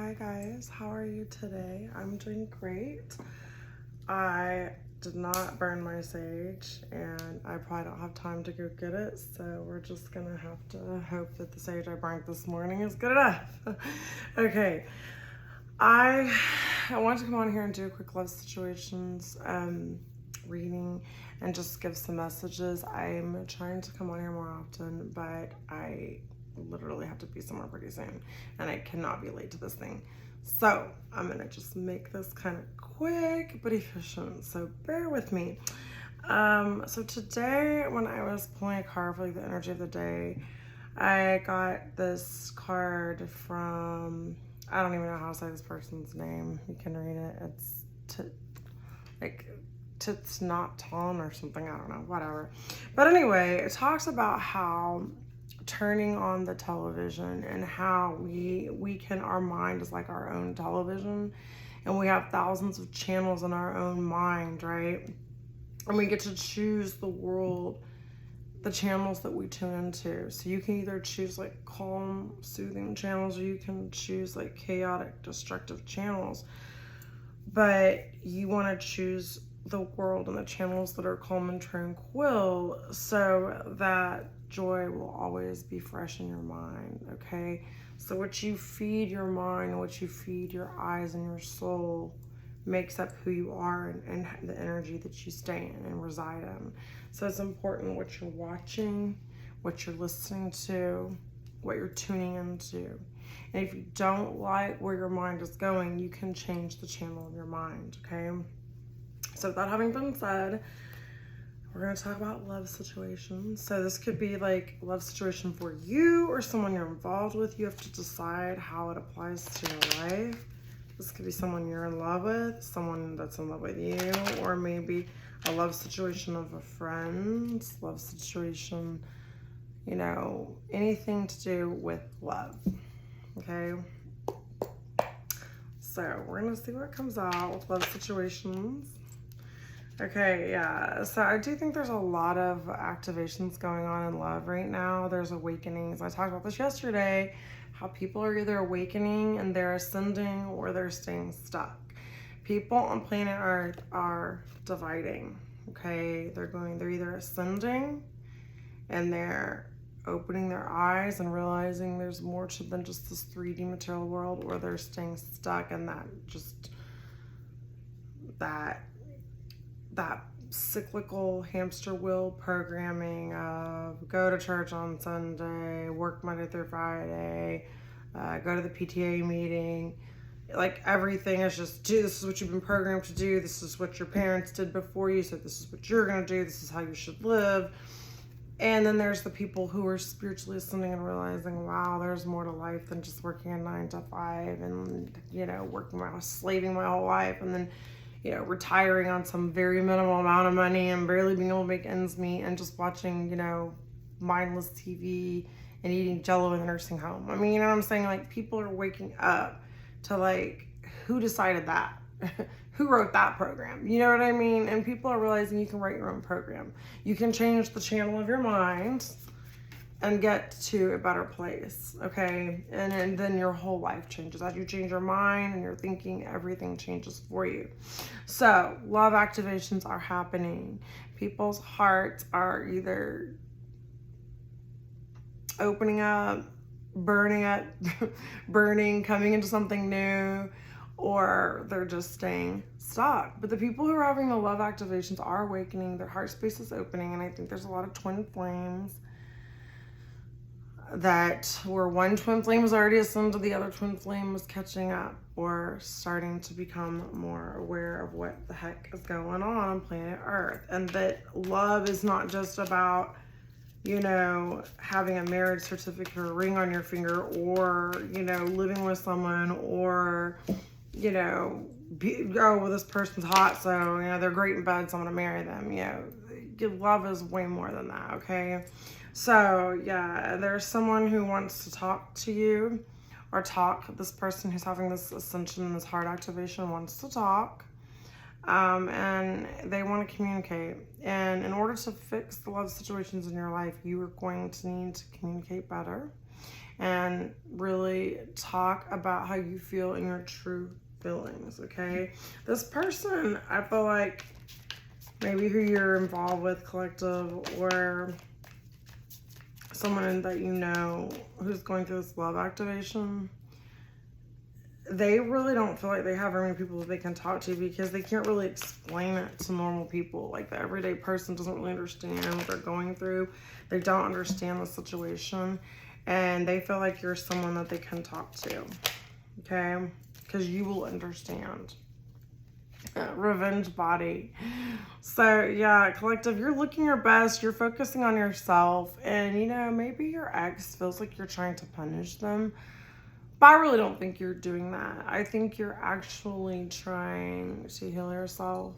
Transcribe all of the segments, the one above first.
Hi guys, how are you today? I'm doing great. I did not burn my sage and I probably don't have time to go get it, so we're just gonna have to hope that the sage I burned this morning is good enough. Okay, I wanted to come on here and do a quick love situations reading and just give some messages. I'm trying to come on here more often, but I literally have to be somewhere pretty soon and I cannot be late to this thing. So I'm gonna just make this kind of quick but efficient, so bear with me. So today when I was pulling a card for like the energy of the day, I got this card from, I don't even know how to say this person's name. You can read it. It's Tits Not Ton or something. I don't know, whatever. But anyway, it talks about how turning on the television and how our mind is like our own television, and we have thousands of channels in our own mind, right? And we get to choose the channels that we tune into. So you can either choose like calm, soothing channels, or you can choose like chaotic, destructive channels. But you want to choose the world and the channels that are calm and tranquil, so that joy will always be fresh in your mind, okay? So what you feed your mind, what you feed your eyes and your soul makes up who you are and the energy that you stay in and reside in. So it's important what you're watching, what you're listening to, what you're tuning into. And if you don't like where your mind is going, you can change the channel of your mind, okay? So with that having been said, we're going to talk about love situations. So this could be like a love situation for you or someone you're involved with. You have to decide how it applies to your life. This could be someone you're in love with, someone that's in love with you, or maybe a love situation of a friend, love situation, you know, anything to do with love, okay? So we're going to see what comes out with love situations. Okay, yeah, so I do think there's a lot of activations going on in love right now. There's awakenings. I talked about this yesterday, how people are either awakening and they're ascending or they're staying stuck. People on planet Earth are dividing, okay? They're either ascending and they're opening their eyes and realizing there's more to than just this 3D material world, or they're staying stuck in that cyclical hamster wheel programming of go to church on Sunday, work Monday through Friday, go to the PTA meeting. Like everything is just, this is what you've been programmed to do. This is what your parents did before you. So this is what you're going to do. This is how you should live. And then there's the people who are spiritually ascending and realizing, wow, there's more to life than just working a 9 to 5 and, you know, slaving my whole life. And then, you know, retiring on some very minimal amount of money and barely being able to make ends meet and just watching, you know, mindless TV and eating Jell-O in the nursing home. I mean, you know what I'm saying? Like, people are waking up to, like, who decided that? Who wrote that program? You know what I mean? And people are realizing you can write your own program. You can change the channel of your mind and get to a better place, okay? And then your whole life changes. As you change your mind and your thinking, everything changes for you. So love activations are happening. People's hearts are either opening up, burning, coming into something new, or they're just staying stuck. But the people who are having the love activations are awakening. Their heart space is opening, and I think there's a lot of twin flames where one twin flame was already ascended, the other twin flame was catching up or starting to become more aware of what the heck is going on planet Earth. And that love is not just about, you know, having a marriage certificate or a ring on your finger, or, you know, living with someone, or, you know, well, this person's hot, so, you know, they're great in bed, so I'm gonna marry them. You know, love is way more than that, okay? So yeah, there's someone who wants to talk to you, or this person who's having this ascension, this heart activation wants to talk, and they want to communicate. And in order to fix the love situations in your life, you are going to need to communicate better. and really talk about how you feel in your true feelings, okay? This person, I feel like maybe who you're involved with, collective, or someone that you know who's going through this love activation, they really don't feel like they have very many people that they can talk to because they can't really explain it to normal people. Like the everyday person doesn't really understand what they're going through. They don't understand the situation, and they feel like you're someone that they can talk to, okay? Because you will understand. Revenge body. So yeah, collective, you're looking your best, you're focusing on yourself, and you know, maybe your ex feels like you're trying to punish them, but I really don't think you're doing that. I think you're actually trying to heal yourself.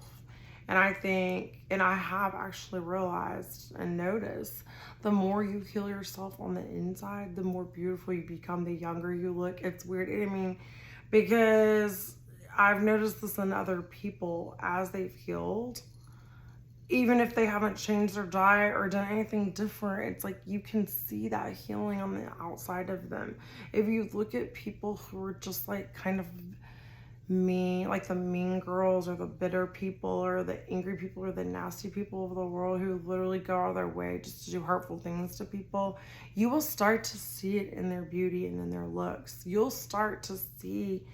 And I think, and I have actually realized and noticed, the more you heal yourself on the inside, the more beautiful you become, the younger you look. It's weird. I mean, because I've noticed this in other people as they've healed. Even if they haven't changed their diet or done anything different, it's like you can see that healing on the outside of them. If you look at people who are just like kind of mean, like the mean girls or the bitter people or the angry people or the nasty people of the world who literally go out of their way just to do hurtful things to people, you will start to see it in their beauty and in their looks. You'll start to see,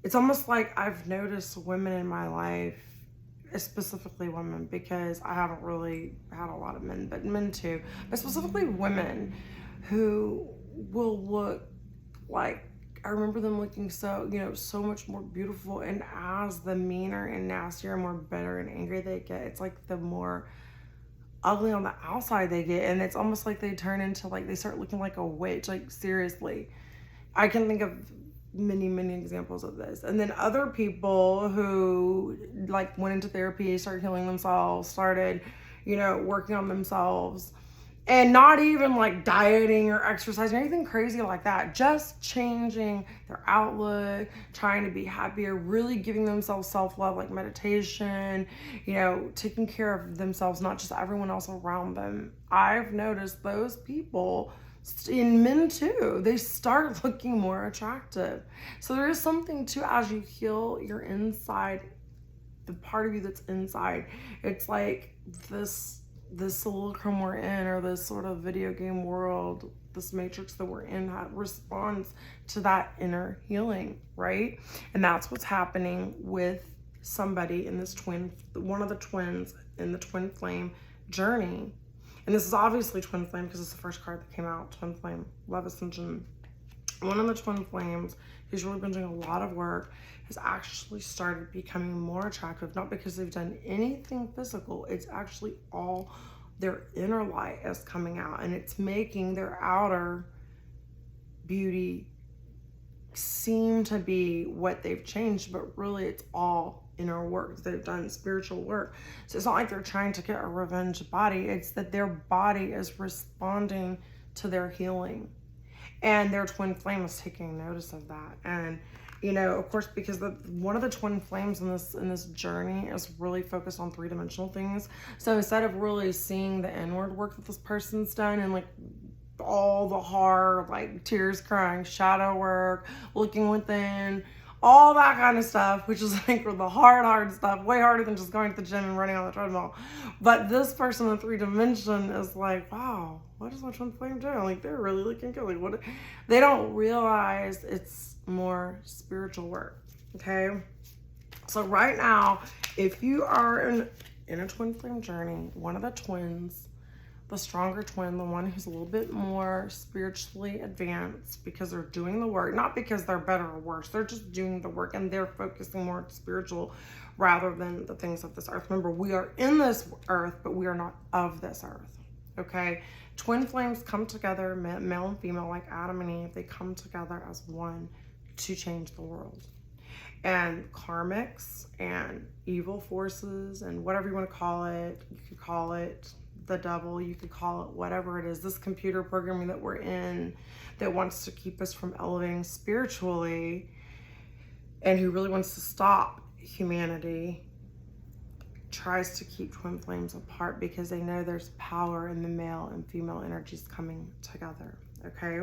it's almost like I've noticed women in my life, specifically women, because I haven't really had a lot of men, but men too, but specifically women who will look like, I remember them looking so, you know, so much more beautiful, and as the meaner and nastier and more bitter and angry they get, it's like the more ugly on the outside they get, and it's almost like they turn into, like, they start looking like a witch. Like, seriously, I can think of many examples of this. And then other people who like went into therapy, started healing themselves, started, you know, working on themselves, and not even like dieting or exercising or anything crazy like that, just changing their outlook, trying to be happier, really giving themselves self-love, like meditation, you know, taking care of themselves, not just everyone else around them. I've noticed those people, in men too, they start looking more attractive. So there is something to, as you heal your inside, the part of you that's inside, it's like this simulacrum we're in, or this sort of video game world, this matrix that we're in, responds to that inner healing, right? And that's what's happening with somebody in this one of the twins in the twin flame journey. And this is obviously twin flame because it's the first card that came out, twin flame, love ascension. One of the twin flames, who's really been doing a lot of work, has actually started becoming more attractive, not because they've done anything physical. It's actually all their inner light is coming out, and it's making their outer beauty seem to be what they've changed, but really it's all inner work. They've done spiritual work. So it's not like they're trying to get a revenge body. It's that their body is responding to their healing, and their twin flame is taking notice of that. And you know, of course, because one of the twin flames in this journey is really focused on three-dimensional things. So instead of really seeing the inward work that this person's done, and like all the hard, like tears crying, shadow work, looking within, all that kind of stuff, which is like the hard stuff, way harder than just going to the gym and running on the treadmill. But this person in 3D is like, wow, what is my twin flame doing? Like, they're really looking good. Like, what? They don't realize it's more spiritual work, okay? So right now, if you are in a twin flame journey, one of the twins, the stronger twin, the one who's a little bit more spiritually advanced, because they're doing the work, not because they're better or worse, they're just doing the work, and they're focusing more on spiritual rather than the things of this earth. Remember, we are in this earth, but we are not of this earth, okay? Twin flames come together, male and female, like Adam and Eve. They come together as one to change the world. And karmics and evil forces and whatever you want to call it, you could call it the devil, you could call it whatever it is, this computer programming that we're in that wants to keep us from elevating spiritually, and who really wants to stop humanity, tries to keep twin flames apart because they know there's power in the male and female energies coming together, okay?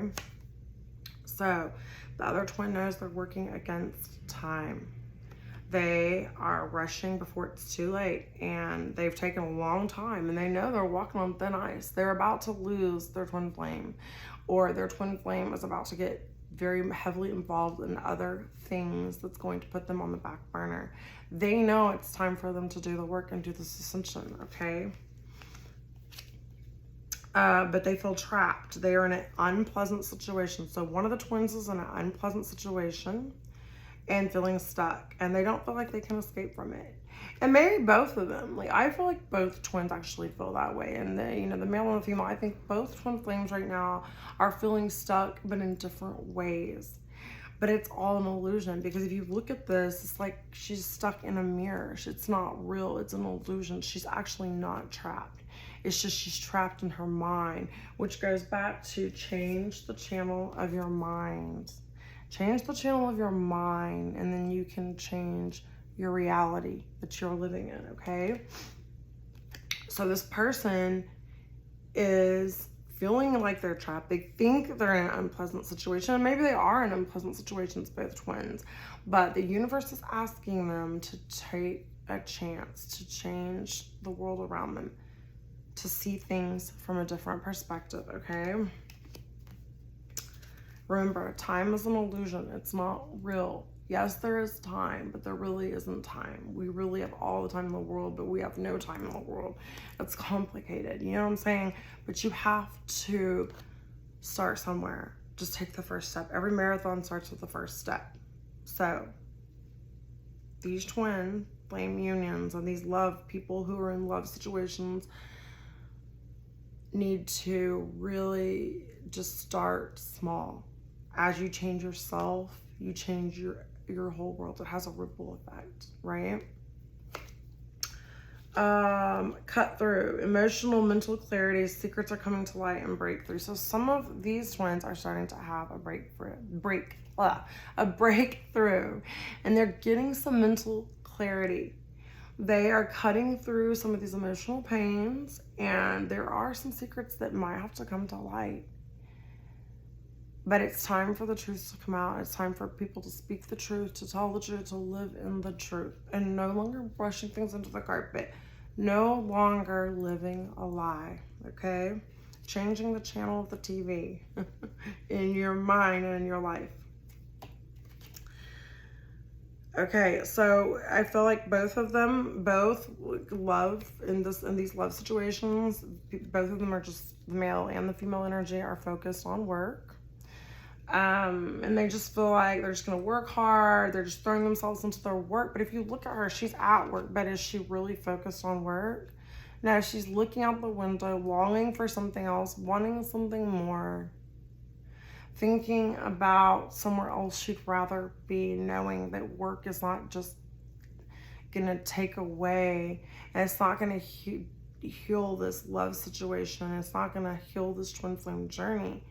So the other twin knows they're working against time. They are rushing before it's too late, and they've taken a long time, and they know they're walking on thin ice. They're about to lose their twin flame, or their twin flame is about to get very heavily involved in other things that's going to put them on the back burner. They know it's time for them to do the work and do this ascension, okay? But they feel trapped. They are in an unpleasant situation. So one of the twins is in an unpleasant situation and feeling stuck, and they don't feel like they can escape from it. And maybe both of them. Like, I feel like both twins actually feel that way. And the male and the female, I think both twin flames right now are feeling stuck, but in different ways. But it's all an illusion, because if you look at this, it's like she's stuck in a mirror. It's not real. It's an illusion. She's actually not trapped. It's just she's trapped in her mind, which goes back to change the channel of your mind. Change the channel of your mind, and then you can change your reality that you're living in, okay? So this person is feeling like they're trapped. They think they're in an unpleasant situation. Maybe they are in unpleasant situations, both twins. But the universe is asking them to take a chance to change the world around them, to see things from a different perspective, okay? Remember, time is an illusion. It's not real. Yes, there is time, but there really isn't time. We really have all the time in the world, but we have no time in the world. It's complicated, you know what I'm saying? But you have to start somewhere. Just take the first step. Every marathon starts with the first step. So these twin flame unions and these love people who are in love situations need to really just start small. As you change yourself, you change your whole world. It has a ripple effect, right? Cut through. Emotional, mental clarity. Secrets are coming to light and breakthrough. So some of these twins are starting to have a breakthrough, and they're getting some mental clarity. They are cutting through some of these emotional pains, and there are some secrets that might have to come to light. But it's time for the truth to come out. It's time for people to speak the truth, to tell the truth, to live in the truth, and no longer brushing things into the carpet. No longer living a lie, okay? Changing the channel of the TV in your mind and in your life. Okay, so I feel like both of them, love in these love situations, both of them are just, the male and the female energy are focused on work. And they just feel like they're just going to work hard. They're just throwing themselves into their work. But if you look at her, she's at work, but is she really focused on work? No, she's looking out the window, longing for something else, wanting something more, thinking about somewhere else she'd rather be, knowing that work is not just going to take away, and it's not going to heal this love situation. It's not going to heal this twin flame journey.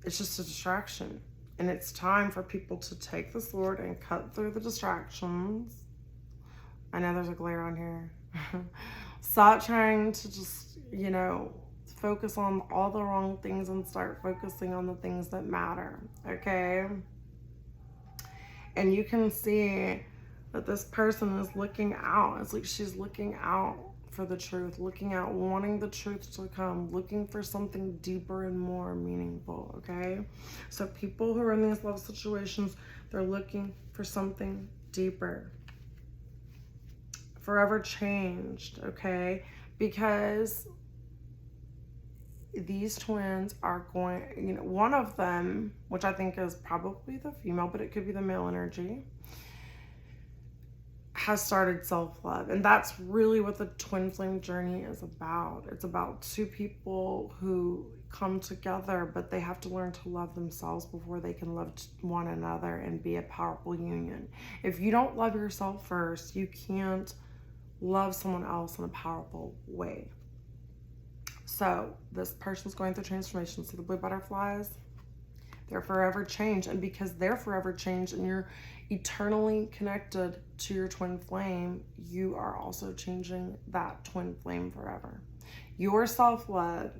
It's just a distraction. And it's time for people to take the sword and cut through the distractions. I know there's a glare on here. Stop trying to just, focus on all the wrong things and start focusing on the things that matter, okay? And you can see that this person is looking out. It's like she's looking out for the truth, looking out, wanting the truth to come, looking for something deeper and more meaningful, okay? So people who are in these love situations, they're looking for something deeper. Forever changed, okay? Because these twins are going, one of them, which I think is probably the female, but it could be the male energy, has started self-love. And that's really what the twin flame journey is about. It's about two people who come together, but they have to learn to love themselves before they can love one another and be a powerful union. If you don't love yourself first, you can't love someone else in a powerful way. So this person's going through transformation. See the blue butterflies? They're forever changed. And because they're forever changed and you're eternally connected to your twin flame, you are also changing that twin flame forever. Your self-love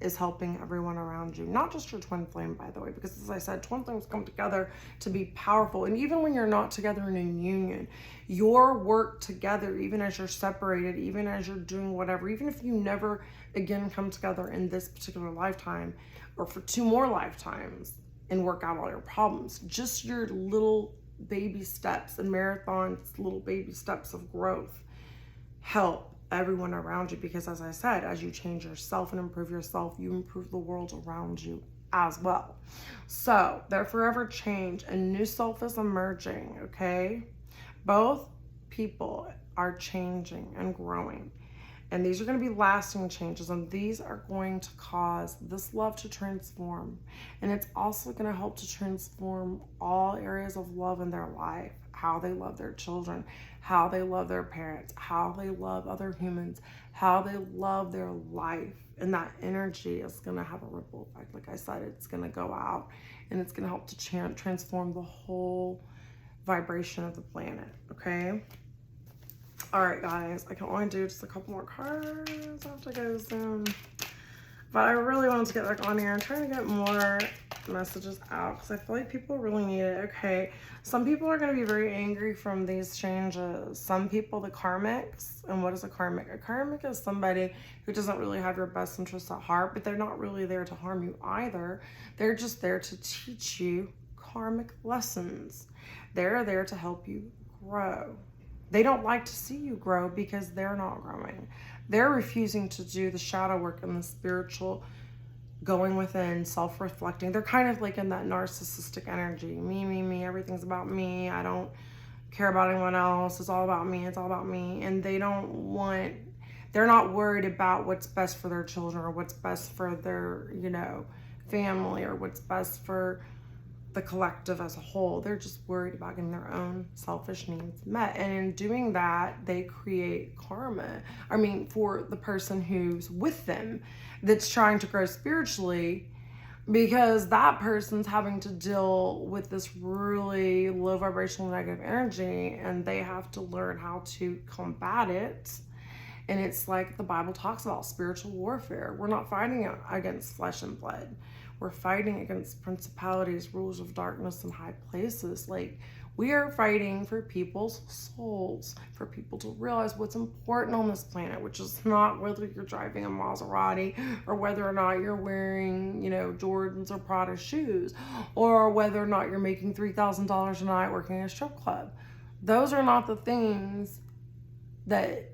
is helping everyone around you, not just your twin flame, by the way, because as I said, twin flames come together to be powerful. And even when you're not together in a union, your work together, even as you're separated, even as you're doing whatever, even if you never again come together in this particular lifetime or for 2 more lifetimes and work out all your problems, just your little baby steps and marathons, little baby steps of growth help everyone around you, because as I said, as you change yourself and improve yourself, you improve the world around you as well. So they're forever change, a new self is emerging, okay? Both people are changing and growing, and these are going to be lasting changes, and these are going to cause this love to transform, and it's also going to help to transform all areas of love in their life, how they love their children, how they love their parents, how they love other humans, how they love their life. And that energy is going to have a ripple effect. Like I said, it's going to go out and it's going to help to transform the whole vibration of the planet, okay? All right, guys, I can only do just a couple more cards. I have to go soon. But I really wanted to get back on here and trying to get more messages out because I feel like people really need it. Okay, some people are going to be very angry from these changes. Some people, the karmics. And what is a karmic? A karmic is somebody who doesn't really have your best interests at heart, but they're not really there to harm you either. They're just there to teach you karmic lessons. They're there to help you grow. They don't like to see you grow because they're not growing. They're refusing to do the shadow work and the spiritual going within, self-reflecting. They're kind of like in that narcissistic energy. Me, everything's about me. I don't care about anyone else. It's all about me. It's all about me. And they're not worried about what's best for their children or what's best for their, family or what's best for the collective as a whole. They're just worried about getting their own selfish needs met. And in doing that, they create karma. For the person who's with them that's trying to grow spiritually, because that person's having to deal with this really low vibrational negative energy and they have to learn how to combat it. And it's like the Bible talks about spiritual warfare. We're not fighting against flesh and blood. We're fighting against principalities, rulers of darkness, and high places. Like, we are fighting for people's souls, for people to realize what's important on this planet, which is not whether you're driving a Maserati or whether or not you're wearing, Jordans or Prada shoes, or whether or not you're making $3,000 a night working in a strip club. Those are not the things that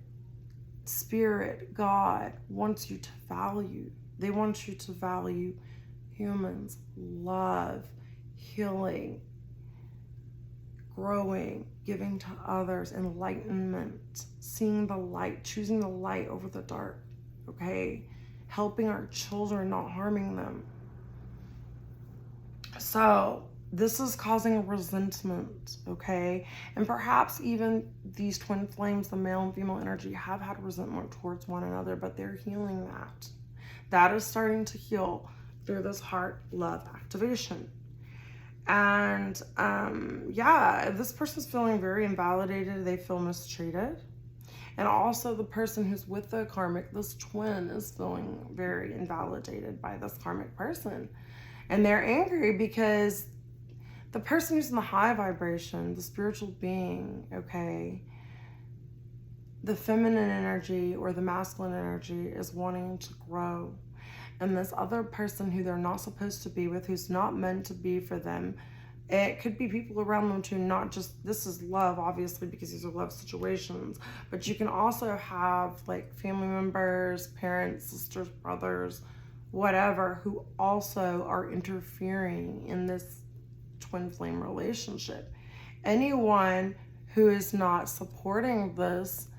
Spirit, God, wants you to value. They want you to value humans, love, healing, growing, giving to others, enlightenment, seeing the light, choosing the light over the dark, okay? Helping our children, not harming them. So this is causing resentment, okay? And perhaps even these twin flames, the male and female energy, have had resentment towards one another, but they're healing that. That is starting to heal through this heart love activation. And this person's feeling very invalidated. They feel mistreated. And also the person who's with the karmic, this twin, is feeling very invalidated by this karmic person. And they're angry because the person who's in the high vibration, the spiritual being, okay, the feminine energy or the masculine energy is wanting to grow. And this other person who they're not supposed to be with, who's not meant to be for them, it could be people around them too, not just, this is love, obviously, because these are love situations, but you can also have like family members, parents, sisters, brothers, whatever, who also are interfering in this twin flame relationship. Anyone who is not supporting this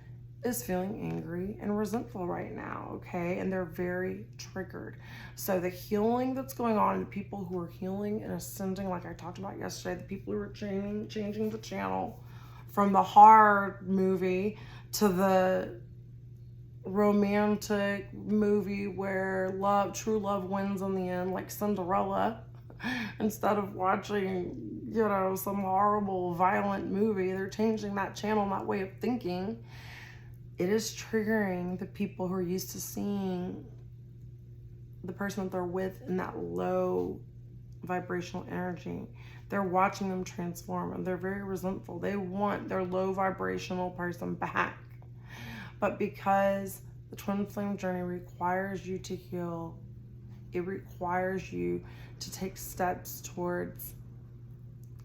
is feeling angry and resentful right now, okay? And they're very triggered. So the healing that's going on, the people who are healing and ascending, like I talked about yesterday, the people who are changing the channel from the horror movie to the romantic movie where true love wins in the end, like Cinderella, instead of watching, some horrible, violent movie. They're changing that channel, that way of thinking. It is triggering the people who are used to seeing the person that they're with in that low vibrational energy. They're watching them transform, and they're very resentful. They want their low vibrational person back. But because the twin flame journey requires you to heal, it requires you to take steps towards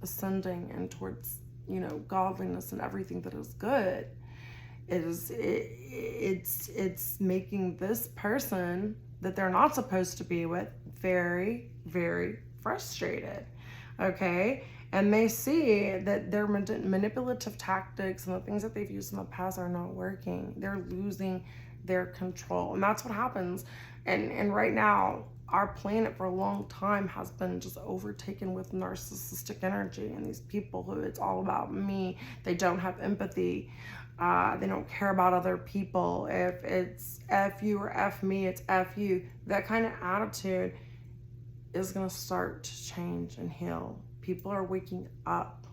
ascending and towards, you know, godliness and everything that is good. It's making this person that they're not supposed to be with very, very frustrated. Okay? And they see that their manipulative tactics and the things that they've used in the past are not working. They're losing their control. And that's what happens. And right now, our planet for a long time has been just overtaken with narcissistic energy. And these people who it's all about me, they don't have empathy. They don't care about other people. If it's F you or F me, it's F you. That kind of attitude is going to start to change and heal. People are waking up.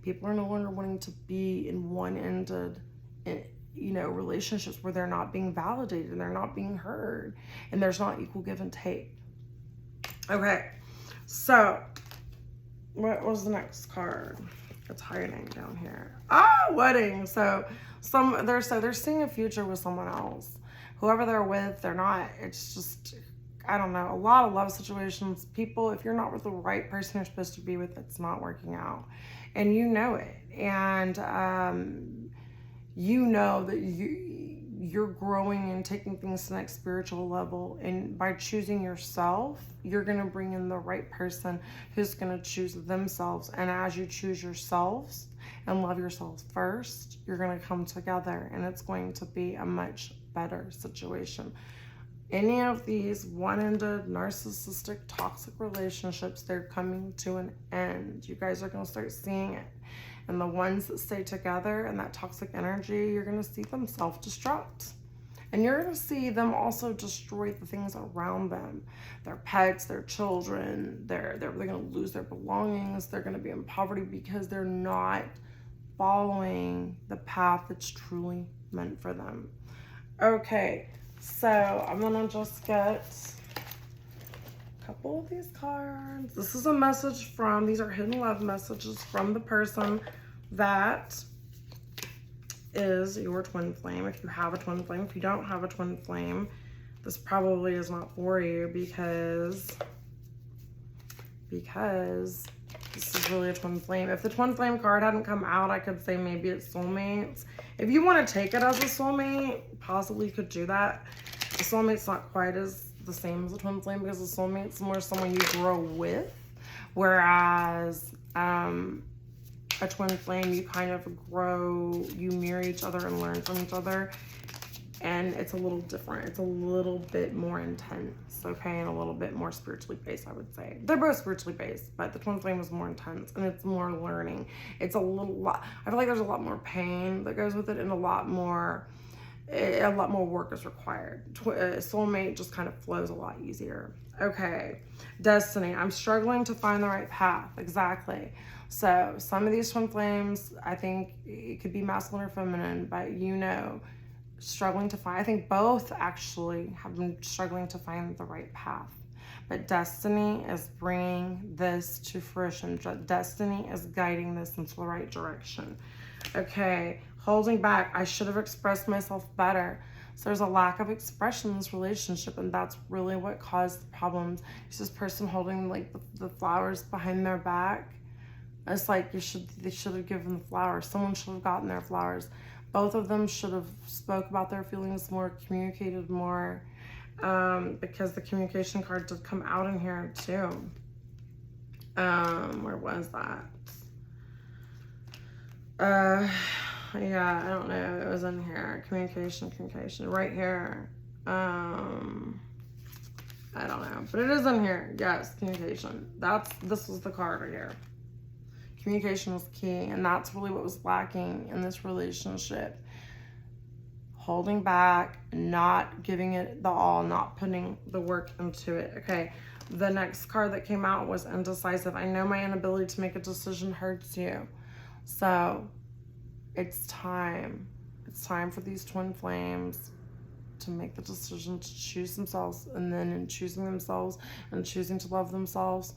People are no longer wanting to be in one-ended, you know, relationships where they're not being validated and they're not being heard and there's not equal give and take. Okay, so what was the next card? It's hiding down here. Ah, wedding. So they're seeing a future with someone else. Whoever they're with, they're not. It's just, I don't know, a lot of love situations. People, if you're not with the right person you're supposed to be with, it's not working out. And you know it. And you know that you're growing and taking things to the next spiritual level. And by choosing yourself, you're going to bring in the right person who's going to choose themselves. And as you choose yourselves and love yourselves first, you're going to come together and it's going to be a much better situation. Any of these one-ended, narcissistic, toxic relationships, they're coming to an end. You guys are going to start seeing it. And the ones that stay together and that toxic energy, you're going to see them self-destruct. And you're going to see them also destroy the things around them. Their pets, their children, they're going to lose their belongings. They're going to be in poverty because they're not following the path that's truly meant for them. Okay, so I'm going to just get a couple of these cards. This is a message from, these are hidden love messages from the person that is your twin flame. If you have a twin flame, if you don't have a twin flame, this probably is not for you because this is really a twin flame. If the twin flame card hadn't come out, I could say maybe it's soulmates. If you want to take it as a soulmate, possibly could do that. The soulmate's not quite as the same as a twin flame because the soulmate's more someone you grow with, whereas a twin flame, you kind of grow, you mirror each other and learn from each other, and it's a little different. It's a little bit more intense, okay, and a little bit more spiritually based, I would say. They're both spiritually based, but the twin flame is more intense and it's more learning. It's a lot, I feel like there's a lot more pain that goes with it and a lot more work is required. Soulmate just kind of flows a lot easier. Okay, destiny. I'm struggling to find the right path. Exactly. So some of these twin flames, I think it could be masculine or feminine, but you know, struggling to find, I think both actually have been struggling to find the right path. But destiny is bringing this to fruition. Destiny is guiding this into the right direction. Okay, holding back. I should have expressed myself better. So there's a lack of expression in this relationship, and that's really what caused the problems. It's this person holding like the flowers behind their back. It's like they should have given the flowers. Someone should have gotten their flowers. Both of them should have spoke about their feelings more, communicated more, because the communication card did come out in here too. Where was that? Yeah, I don't know. It was in here. Communication, right here. I don't know, but it is in here. Yes, communication. This was the card right here. Communication was key, and that's really what was lacking in this relationship. Holding back, not giving it the all, not putting the work into it. Okay, the next card that came out was indecisive. I know my inability to make a decision hurts you. So it's time. It's time for these twin flames to make the decision to choose themselves, and then in choosing themselves and choosing to love themselves,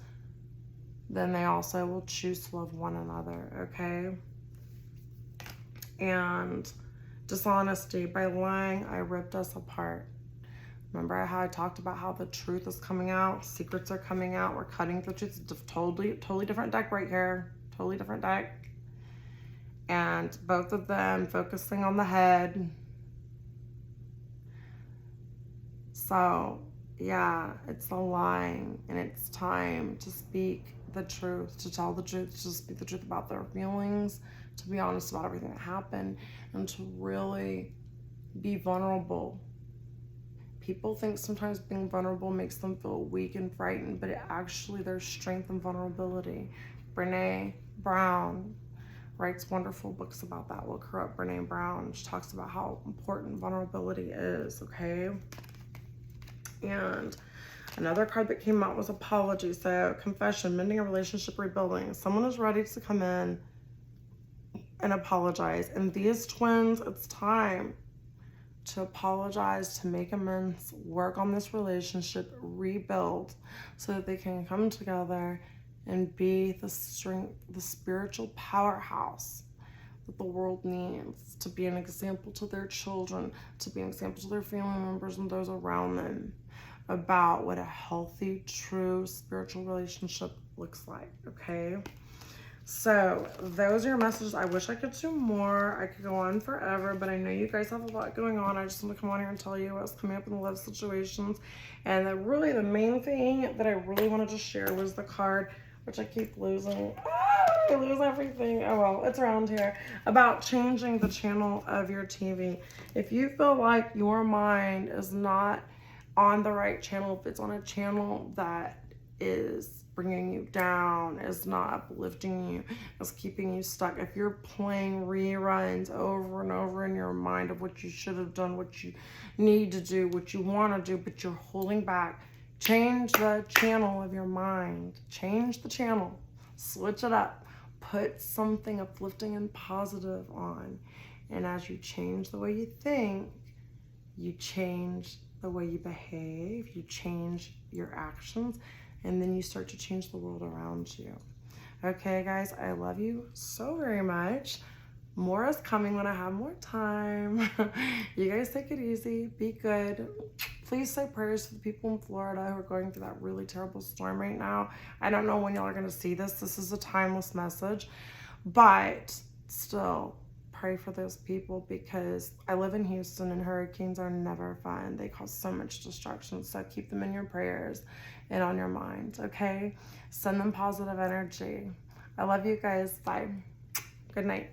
then they also will choose to love one another, okay? And dishonesty, by lying, I ripped us apart. Remember how I talked about how the truth is coming out, secrets are coming out, we're cutting through truth. It's a totally different deck right here, totally different deck. And both of them focusing on the head. So yeah, it's a lying, and it's time to speak the truth, to tell the truth, to speak the truth about their feelings, to be honest about everything that happened, and to really be vulnerable. People think sometimes being vulnerable makes them feel weak and frightened, but actually there's strength in vulnerability. Brene Brown writes wonderful books about that. Look her up, Brene Brown. She talks about how important vulnerability is, okay? And another card that came out was apology. So confession, mending a relationship, rebuilding. Someone is ready to come in and apologize. And these twins, it's time to apologize, to make amends, work on this relationship, rebuild, so that they can come together and be the strength, the spiritual powerhouse that the world needs, to be an example to their children, to be an example to their family members and those around them about what a healthy, true spiritual relationship looks like, okay? So those are your messages. I wish I could do more. I could go on forever, but I know you guys have a lot going on. I just want to come on here and tell you what's coming up in the love situations. And the main thing that I really wanted to share was the card, which I keep losing. I lose everything. Oh well, it's around here. About changing the channel of your TV. If you feel like your mind is not on the right channel, if it's on a channel that is bringing you down, is not uplifting you, is keeping you stuck, if you're playing reruns over and over in your mind of what you should have done, what you need to do, what you want to do, but you're holding back, change the channel of your mind. Change the channel. Switch it up. Put something uplifting and positive on. And as you change the way you think, you change the way you behave, you change your actions, and then you start to change the world around you. Okay, guys, I love you so very much. More is coming when I have more time. You guys take it easy. Be good. Please say prayers for the people in Florida who are going through that really terrible storm right now. I don't know when y'all are going to see this. This is a timeless message. But still, pray for those people, because I live in Houston and hurricanes are never fun. They cause so much destruction. So keep them in your prayers and on your mind, okay? Send them positive energy. I love you guys. Bye. Good night.